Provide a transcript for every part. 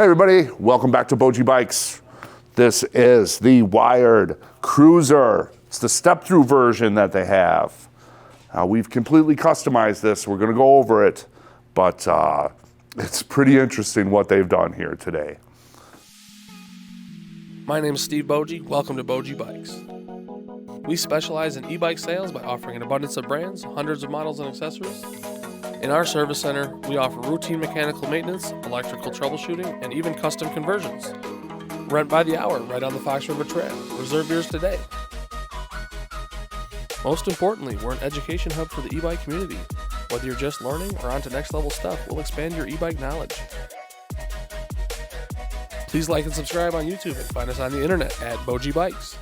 Hey everybody, welcome back to BOJ-E-BIKES. This is the wired cruiser. It's the step-through version that they have. We've completely customized this. We're gonna go over it, but it's pretty interesting what they've done here today. My name is Steve BOJ-E. Welcome to BOJ-E-BIKES. We specialize in e-bike sales by offering an abundance of brands, hundreds of models and accessories. In our service center, we offer routine mechanical maintenance, electrical troubleshooting, and even custom conversions. Rent by the hour right on the Fox River Trail. Reserve yours today. Most importantly, we're an education hub for the e-bike community. Whether you're just learning or on to next level stuff, we'll expand your e-bike knowledge. Please like and subscribe on YouTube and find us on the internet at BOJ-E-BIKES.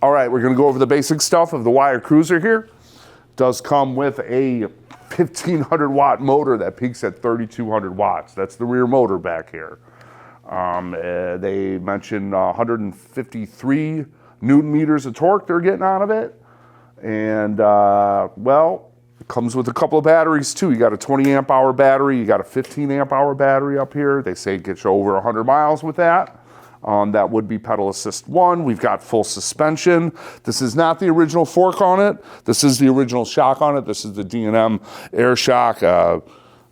All right, we're gonna go over the basic stuff of the wired cruiser here. It does come with a 1500 watt motor that peaks at 3200 watts. That's the rear motor back here. They mentioned 153 Newton meters of torque they're getting out of it. And well, it comes with a couple of batteries too. You got a 20 amp hour battery, you got a 15 amp hour battery up here. They say it gets you over 100 miles with that. That would be pedal assist 1. We've got full suspension. This is not the original fork on it. This is the original shock on it. This is the D&M air shock. It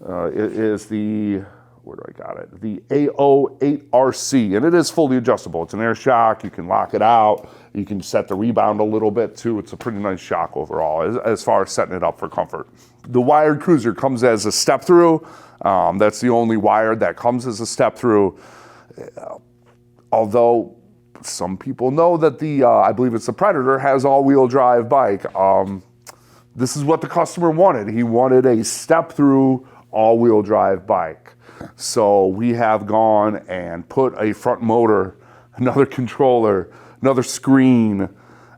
is the, where do I got it? The AO8RC, and it is fully adjustable. It's an air shock. You can lock it out. You can set the rebound a little bit too. It's a pretty nice shock overall as far as setting it up for comfort. The wired cruiser comes as a step through. That's the only wired that comes as a step through. Although some people know that the, I believe it's the Predator, has all-wheel drive bike. This is what the customer wanted. He wanted a step-through all-wheel drive bike. So we have gone and put a front motor, another controller, another screen,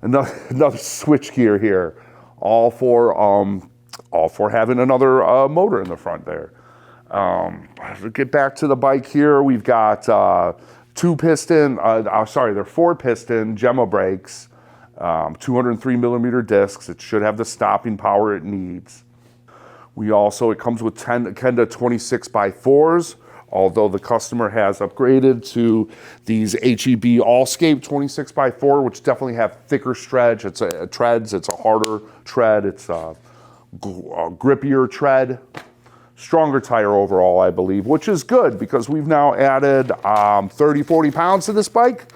another switch gear here, all for having another motor in the front there. Get back to the bike here. We've got they're 4-piston Gemma brakes, 203 millimeter discs. It should have the stopping power it needs. It comes with 10 to 26 by 4s, although the customer has upgraded to these HEB Allscape 26 by 4, which definitely have thicker treads. It's a harder tread. It's a grippier tread. Stronger tire overall, I believe, which is good because we've now added 30, 40 pounds to this bike.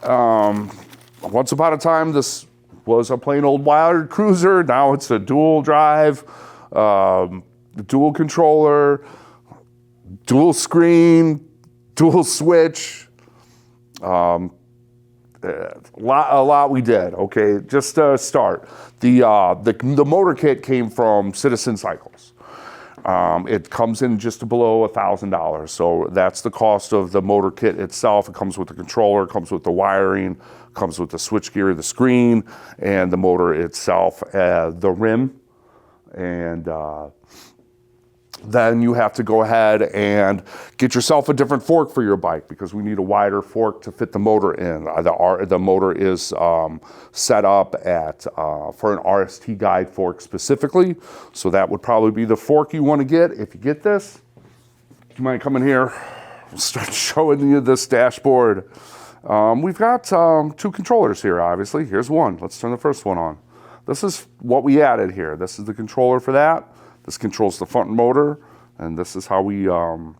Once upon a time, this was a plain old wired cruiser. Now it's a dual drive, dual controller, dual screen, dual switch. A lot we did, okay? Just to start, the motor kit came from CitizenCycles. It comes in just below $1,000. So that's the cost of the motor kit itself. It comes with the controller, comes with the wiring, comes with the switchgear, the screen, and the motor itself, the rim. And then you have to go ahead and get yourself a different fork for your bike because we need a wider fork to fit the motor in. The motor is set up for an RST guide fork specifically, so that would probably be the fork you want to get if you get this. You might come in here, we'll start showing you this dashboard. We've got 2 controllers here, obviously. Here's one. Let's turn the first one on. This is what we added here. This is the controller for that. This controls the front motor, and this is how we go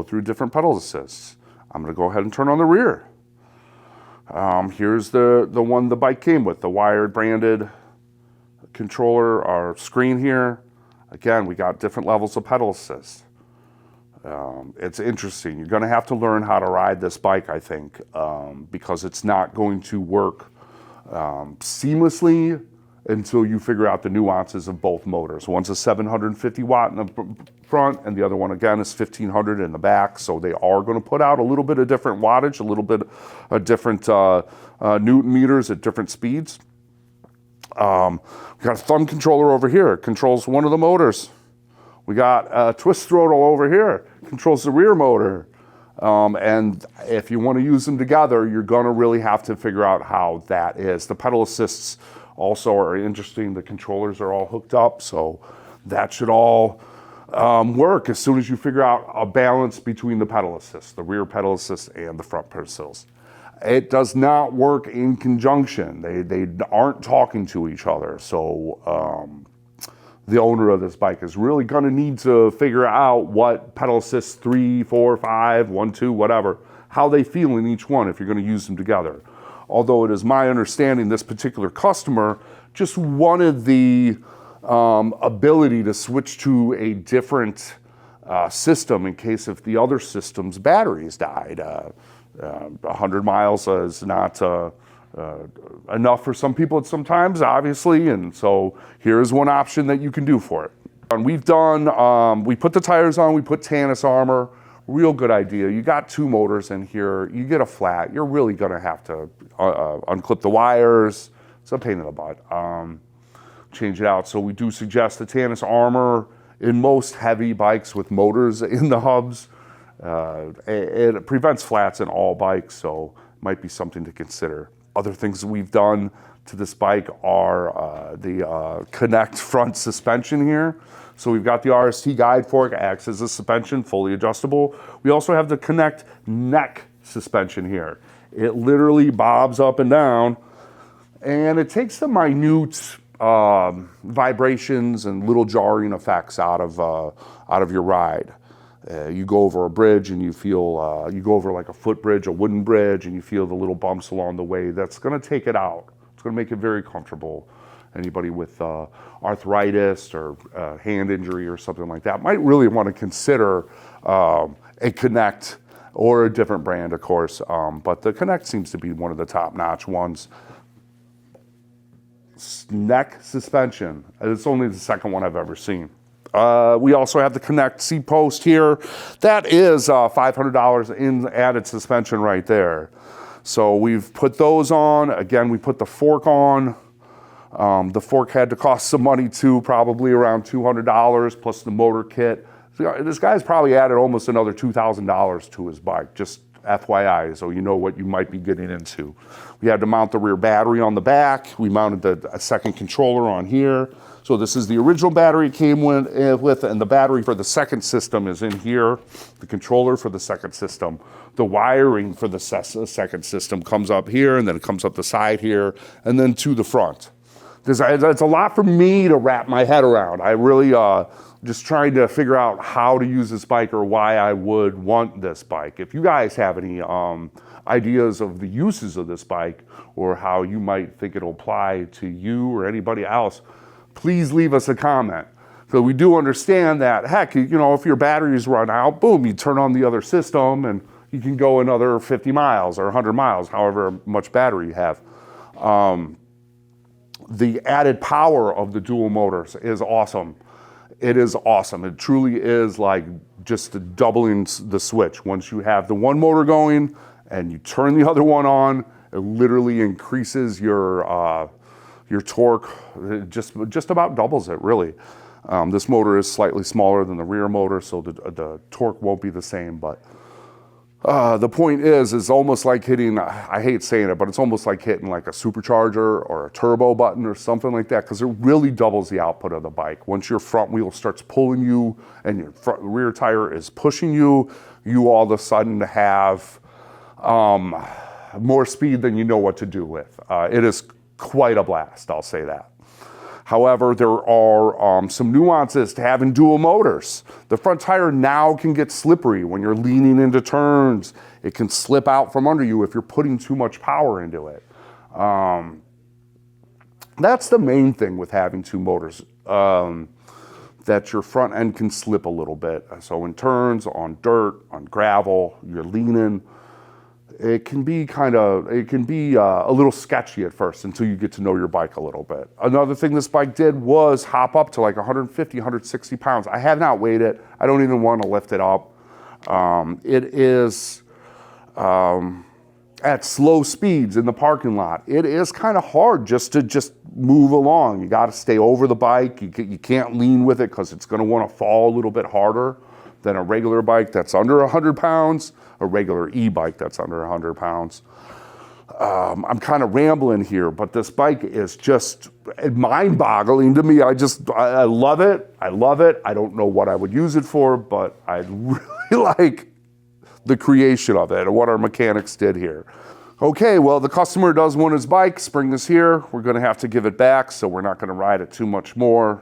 through different pedal assists. I'm gonna go ahead and turn on the rear. Here's the one the bike came with, the wired branded controller or screen here. Again, we got different levels of pedal assist. It's interesting. You're gonna have to learn how to ride this bike, I think, because it's not going to work seamlessly until you figure out the nuances of both motors. One's a 750 watt in the front, and the other one, again, is 1500 in the back. So they are going to put out a little bit of different wattage, a little bit of different Newton meters at different speeds. We got a thumb controller over here. It controls one of the motors. We got a twist throttle over here. It controls the rear motor. And if you want to use them together, you're going to really have to figure out how that is. The pedal assists also are interesting. The controllers are all hooked up, so that should all work as soon as you figure out a balance between the pedal assist, the rear pedal assist and the front pedal assist. It does not work in conjunction. They aren't talking to each other. So the owner of this bike is really going to need to figure out what pedal assist 3, 4, 5, 1, 2, whatever, how they feel in each one if you're going to use them together. Although it is my understanding this particular customer just wanted the ability to switch to a different system in case if the other system's batteries died. 100 miles is not enough for some people sometimes, obviously, and so here's one option that you can do for it. And we've done, we put the tires on, we put Tannis armor, real good idea. You got 2 motors in here, you get a flat, you're really gonna have to unclip the wires. It's a pain in the butt. Change it out. So we do suggest the Tannis armor in most heavy bikes with motors in the hubs. It prevents flats in all bikes, so it might be something to consider. Other things we've done to this bike are the Connect front suspension here. So we've got the RST guide fork, acts as a suspension, fully adjustable. We also have the Connect neck suspension here. It literally bobs up and down, and it takes the minute vibrations and little jarring effects out of your ride. You go over a bridge and you feel, you go over like a footbridge, a wooden bridge, and you feel the little bumps along the way. That's gonna take it out. It's gonna make it very comfortable. Anybody with arthritis or hand injury or something like that might really wanna consider a Connect or a different brand, of course, but the Connect seems to be one of the top-notch ones. Neck suspension, it's only the second one I've ever seen. We also have the Connect seat post here. That is $500 in added suspension right there. So we've put those on. Again, we put the fork on. The fork had to cost some money too, probably around $200 plus the motor kit. This guy's probably added almost another $2,000 to his bike, just FYI, so you know what you might be getting into. We had to mount the rear battery on the back. We mounted a second controller on here. So this is the original battery it came with, and the battery for the second system is in here. The controller for the second system. The wiring for the second system comes up here, and then it comes up the side here, and then to the front. It's a lot for me to wrap my head around. I really just trying to figure out how to use this bike or why I would want this bike. If you guys have any ideas of the uses of this bike or how you might think it'll apply to you or anybody else, please leave us a comment. So we do understand that, heck, you know, if your batteries run out, boom, you turn on the other system and you can go another 50 miles or 100 miles, however much battery you have. The added power of the dual motors is awesome. It is awesome. It truly is like just doubling the switch. Once you have the one motor going and you turn the other one on, it literally increases your torque. It just about doubles it, really. This motor is slightly smaller than the rear motor, so the torque won't be the same, but the point is almost like hitting, I hate saying it, but it's almost like hitting like a supercharger or a turbo button or something like that, because it really doubles the output of the bike. Once your front wheel starts pulling you and your rear tire is pushing you, you all of a sudden have more speed than you know what to do with. It is quite a blast, I'll say that. However, there are some nuances to having dual motors. The front tire now can get slippery when you're leaning into turns. It can slip out from under you if you're putting too much power into it. That's the main thing with having two motors, that your front end can slip a little bit. So in turns, on dirt, on gravel, you're leaning. It can be a little sketchy at first until you get to know your bike a little bit. Another thing this bike did was hop up to like 150, 160 pounds. I have not weighed it. I don't even want to lift it up. It is, at slow speeds in the parking lot, it is kind of hard just to move along. You got to stay over the bike. You can't lean with it because it's going to want to fall a little bit harder than a regular bike that's under 100 pounds, a regular e-bike that's under 100 pounds. I'm kind of rambling here, but this bike is just mind-boggling to me. I love it. I love it. I don't know what I would use it for, but I really like the creation of it and what our mechanics did here. Okay, well, the customer does want his bike. Spring is here. We're going to have to give it back, so we're not going to ride it too much more.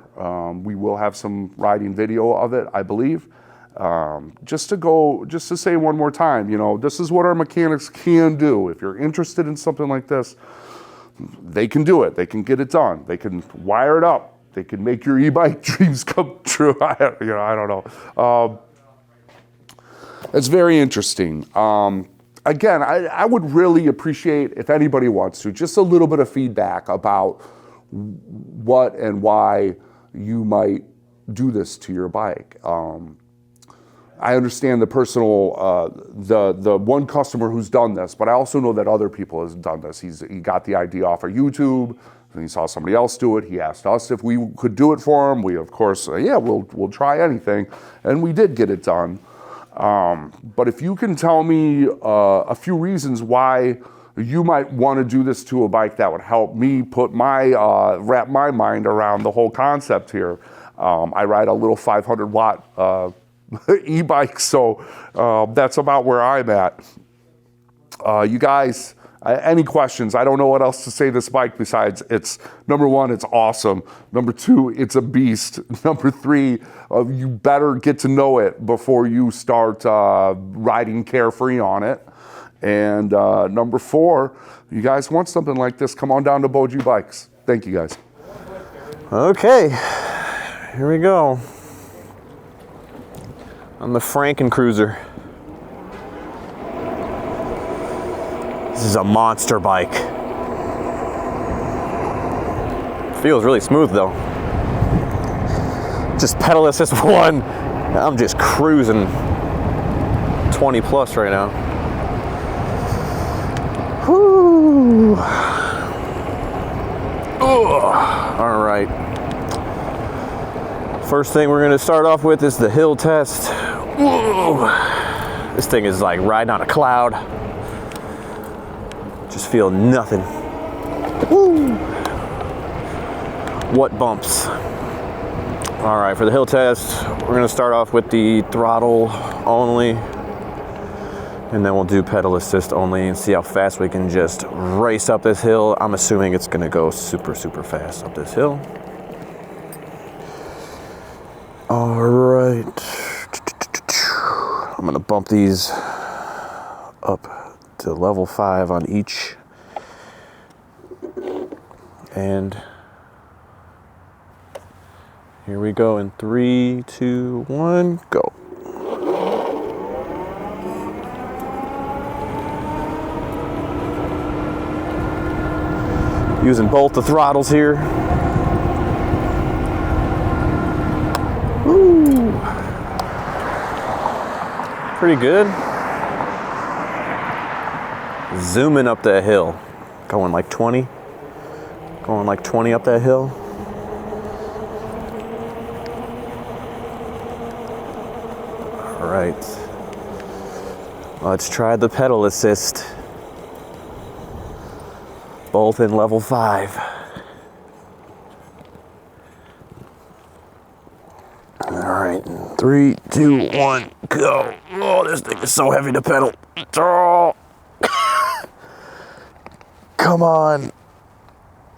We will have some riding video of it, I believe. Just to say one more time, you know, this is what our mechanics can do. If you're interested in something like this, they can do it. They can get it done. They can wire it up. They can make your e-bike dreams come true. I don't know. It's very interesting. Again, I would really appreciate, if anybody wants to, just a little bit of feedback about what and why you might do this to your bike. I understand the personal, the one customer who's done this, but I also know that other people have done this. He got the idea off of YouTube, and he saw somebody else do it. He asked us if we could do it for him. We, of course, yeah, we'll try anything, and we did get it done. But if you can tell me a few reasons why you might want to do this to a bike, that would help me put my wrap my mind around the whole concept here. I ride a little 500 watt e-bike, so that's about where I'm at. You guys, any questions? I don't know what else to say this bike besides it's, number one, it's awesome. Number two, it's a beast. Number three, you better get to know it before you start riding carefree on it. And number four, you guys want something like this, come on down to BOJ-E-BIKES. Thank you, guys. Okay, here we go. On the Franken Cruiser. This is a monster bike. Feels really smooth though. Just pedal assist one. I'm just cruising 20 plus right now. Whoo. All right. First thing we're gonna start off with is the hill test. Whoa. This thing is like riding on a cloud. Just feel nothing. Woo. What bumps. All right, for the hill test, we're gonna start off with the throttle only, and then we'll do pedal assist only and see how fast we can just race up this hill. I'm assuming it's gonna go super, super fast up this hill. All right. I'm gonna bump these up to level 5 on each, and here we go in 3, 2, 1, go. Using both the throttles here. Woo. Pretty good. Zooming up that hill, going like 20 up that hill. All right, let's try the pedal assist, both in level 5. All right, 3, 2, 1, go. Oh, this thing is so heavy to pedal. Oh. Come on.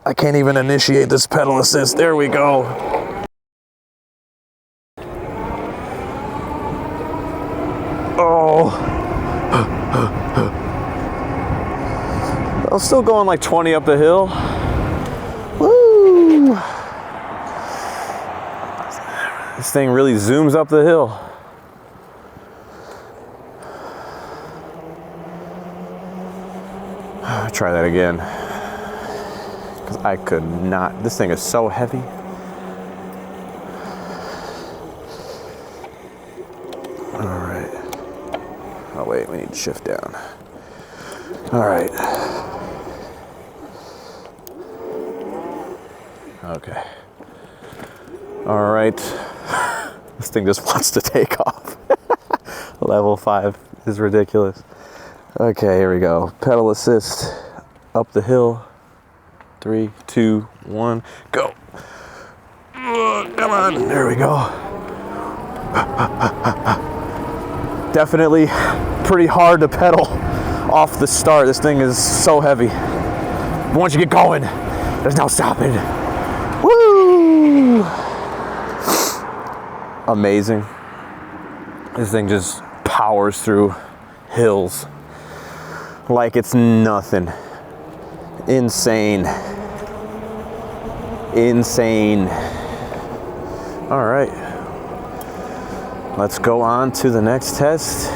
I can't even initiate this pedal assist. There we go. Oh. I'm still going like 20 up the hill. Woo. This thing really zooms up the hill. Try that again, because I could not. This thing is so heavy. All right. Oh wait, we need to shift down. All right. Okay. All right. This thing just wants to take off. Level 5 is ridiculous. Okay, here we go. Pedal assist up the hill. 3, 2, 1, go. Come on, there we go. Definitely pretty hard to pedal off the start. This thing is so heavy. But once you get going, there's no stopping. Woo! Amazing. This thing just powers through hills like it's nothing. Insane. Insane. All right. Let's go on to the next test.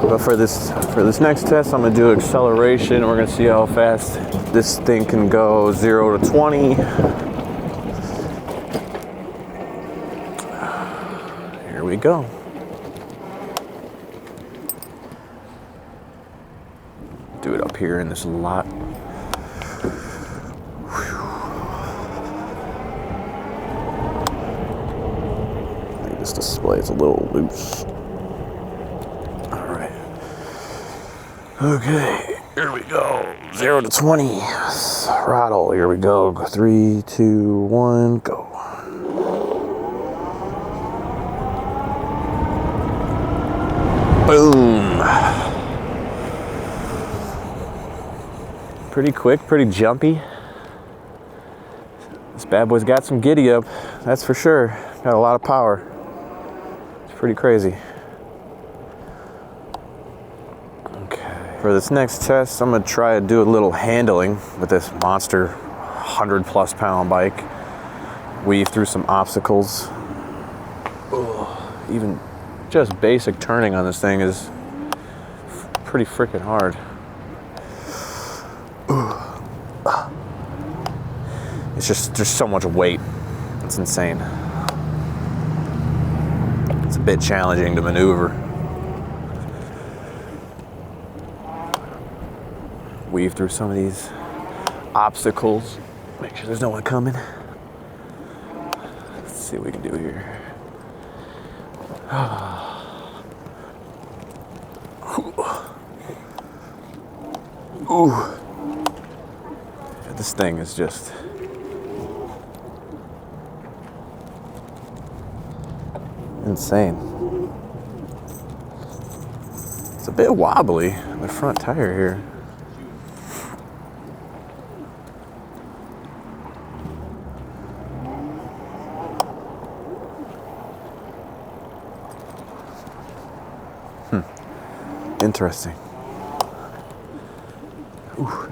But for this next test, I'm gonna do acceleration. We're gonna see how fast this thing can go 0 to 20. Here we go. Do it up here in this lot. I think this display is a little loose. All right. Okay, here we go. 0 to 20. Throttle. Here we go. 3, 2, 1, go. Boom. Pretty quick, pretty jumpy. This bad boy's got some giddy up, that's for sure. Got a lot of power. It's pretty crazy. Okay. For this next test, I'm gonna try to do a little handling with this monster 100+ pound bike. Weave through some obstacles. Ugh. Even just basic turning on this thing is pretty freaking hard. It's just, there's so much weight. It's insane. It's a bit challenging to maneuver. Weave through some of these obstacles. Make sure there's no one coming. Let's see what we can do here. Ooh. This thing is just insane. It's a bit wobbly, the front tire here. Interesting. Ooh.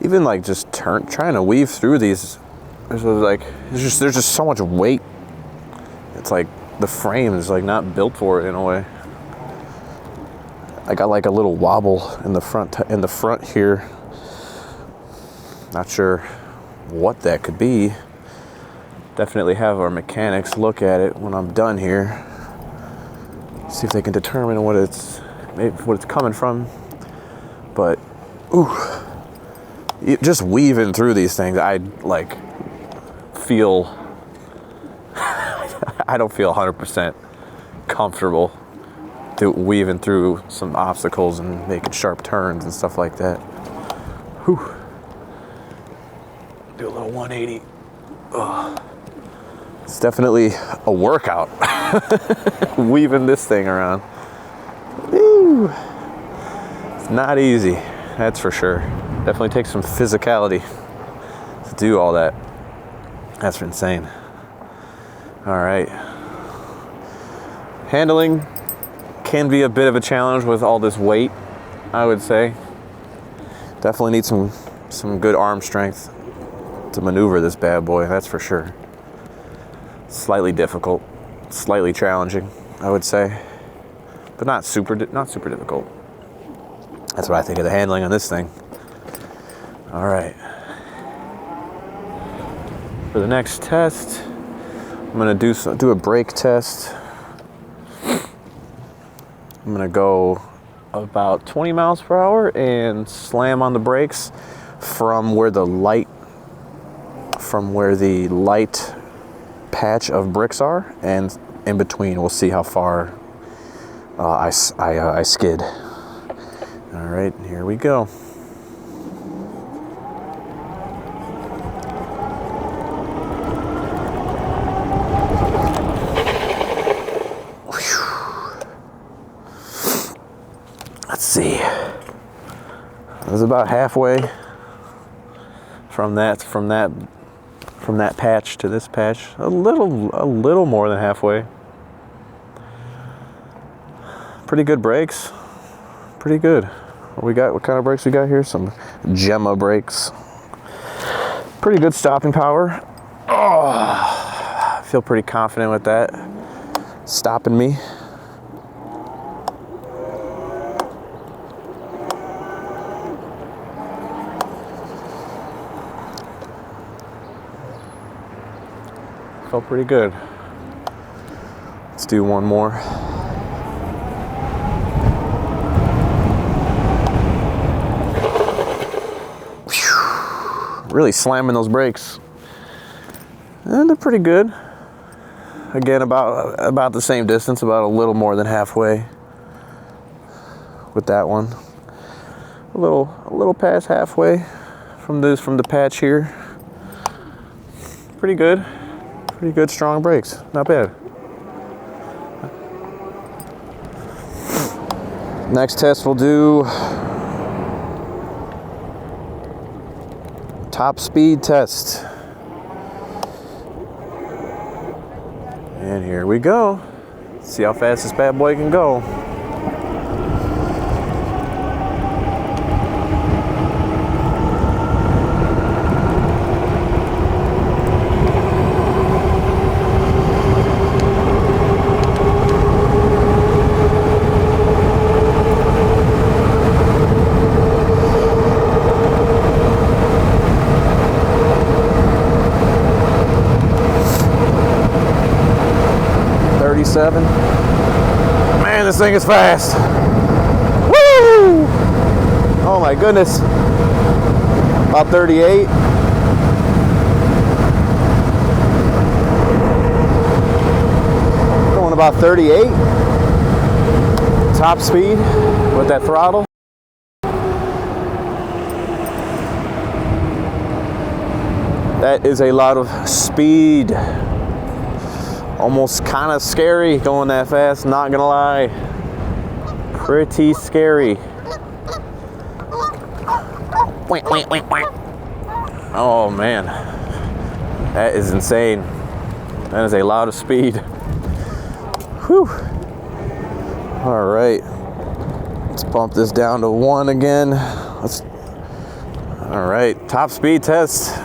Even like just trying to weave through these, there's just so much weight. It's like the frame is like not built for it in a way. I got like a little wobble in the front here. Not sure what that could be. Definitely have our mechanics look at it when I'm done here. See if they can determine what it's coming from. But ooh. Just weaving through these things, I like feel, I don't feel 100% comfortable weaving through some obstacles and making sharp turns and stuff like that. Whew. Do a little 180. Ugh. It's definitely a workout, weaving this thing around. Woo. It's not easy, that's for sure. Definitely takes some physicality to do all that. That's insane. All right. Handling can be a bit of a challenge with all this weight, I would say. Definitely need some good arm strength to maneuver this bad boy, that's for sure. Slightly difficult, slightly challenging, I would say, but not super difficult. That's what I think of the handling on this thing. All right. For the next test, I'm gonna do a brake test. I'm gonna go about 20 miles per hour and slam on the brakes from where the light patch of bricks are, and in between we'll see how far I skid. All right, here we go. Let's see. It was about halfway from that patch to this patch. A little more than halfway. Pretty good brakes. Pretty good. What kind of brakes we got here? Some Gemma brakes. Pretty good stopping power. Oh, I feel pretty confident with that. Stopping me. Felt pretty good. Let's do one more. Whew. Really slamming those brakes. And they're pretty good. Again, about the same distance, about a little more than halfway with that one. A little past halfway from the patch here. Pretty good. Pretty good, strong brakes. Not bad. Next test we'll do top speed test. And here we go. See how fast this bad boy can go. Man, this thing is fast. Woo! Oh my goodness. About 38. Going about 38. Top speed with that throttle. That is a lot of speed. Almost kind of scary going that fast, not gonna lie. Pretty scary. Oh man, that is insane. That is a lot of speed. Whew. All right, let's bump this down to 1 again. All right, top speed test.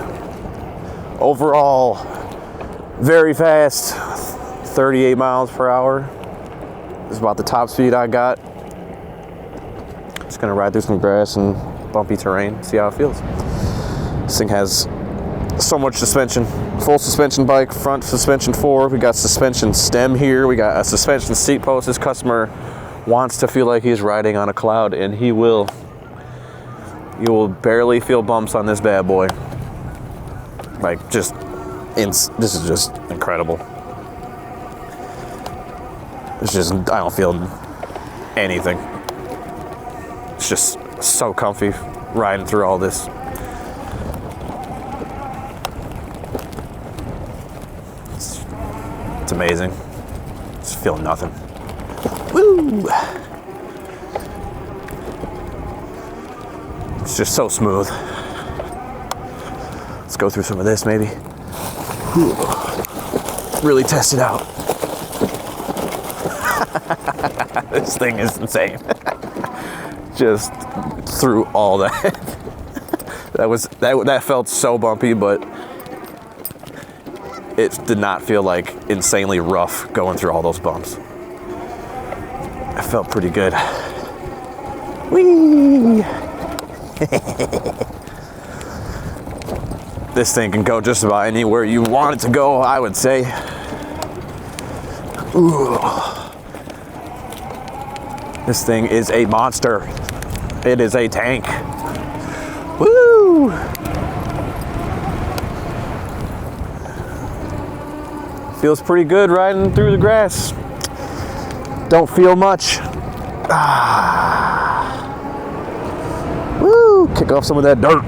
Overall, very fast. 38 miles per hour is about the top speed I got. Just gonna ride through some grass and bumpy terrain, see how it feels. This thing has so much suspension. Full suspension bike, front suspension 4. We got suspension stem here. We got a suspension seat post. This customer wants to feel like he's riding on a cloud, and he will. You will barely feel bumps on this bad boy. Like this is just incredible. It's just, I don't feel anything. It's just so comfy riding through all this. It's amazing. Just feel nothing. Woo! It's just so smooth. Let's go through some of this maybe. Whew. Really test it out. This thing is insane. Just through all that. That felt so bumpy, but it did not feel like insanely rough going through all those bumps. It felt pretty good. Whee! This thing can go just about anywhere you want it to go, I would say. Ooh. This thing is a monster. It is a tank. Woo! Feels pretty good riding through the grass. Don't feel much. Kick off some of that dirt.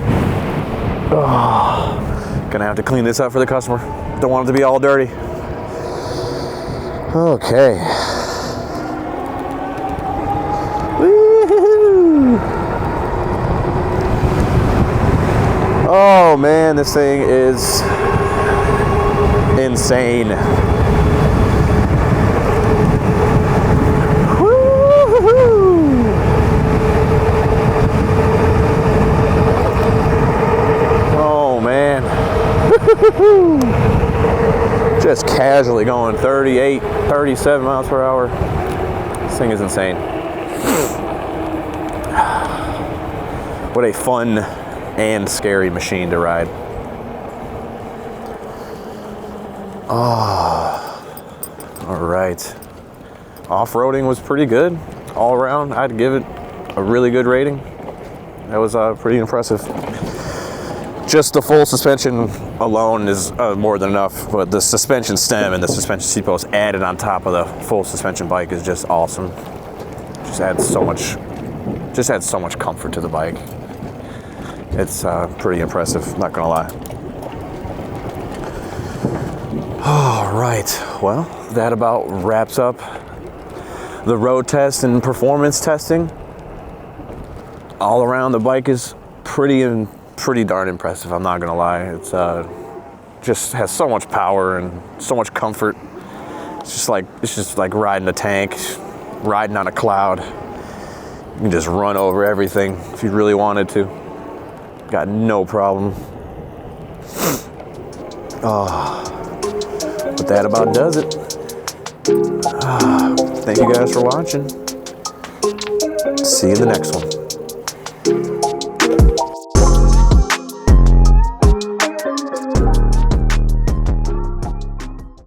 Oh, gonna have to clean this up for the customer. Don't want it to be all dirty. Okay. Woo-hoo-hoo. Oh man, this thing is insane. Woo-hoo-hoo. Oh man. Just casually going 38, 37 miles per hour. This thing is insane. What a fun and scary machine to ride. Oh, all right. Off-roading was pretty good all around. I'd give it a really good rating. That was pretty impressive. Just the full suspension alone is more than enough, but the suspension stem and the suspension seat post added on top of the full suspension bike is just awesome. Just adds so much comfort to the bike. It's pretty impressive, not gonna lie. All right, well, that about wraps up the road test and performance testing. All around, the bike is pretty darn impressive, I'm not gonna lie. It's just has so much power and so much comfort. It's just like riding a tank, riding on a cloud. You can just run over everything if you really wanted to. Got no problem. But that about does it. Thank you guys for watching. See you in the next one.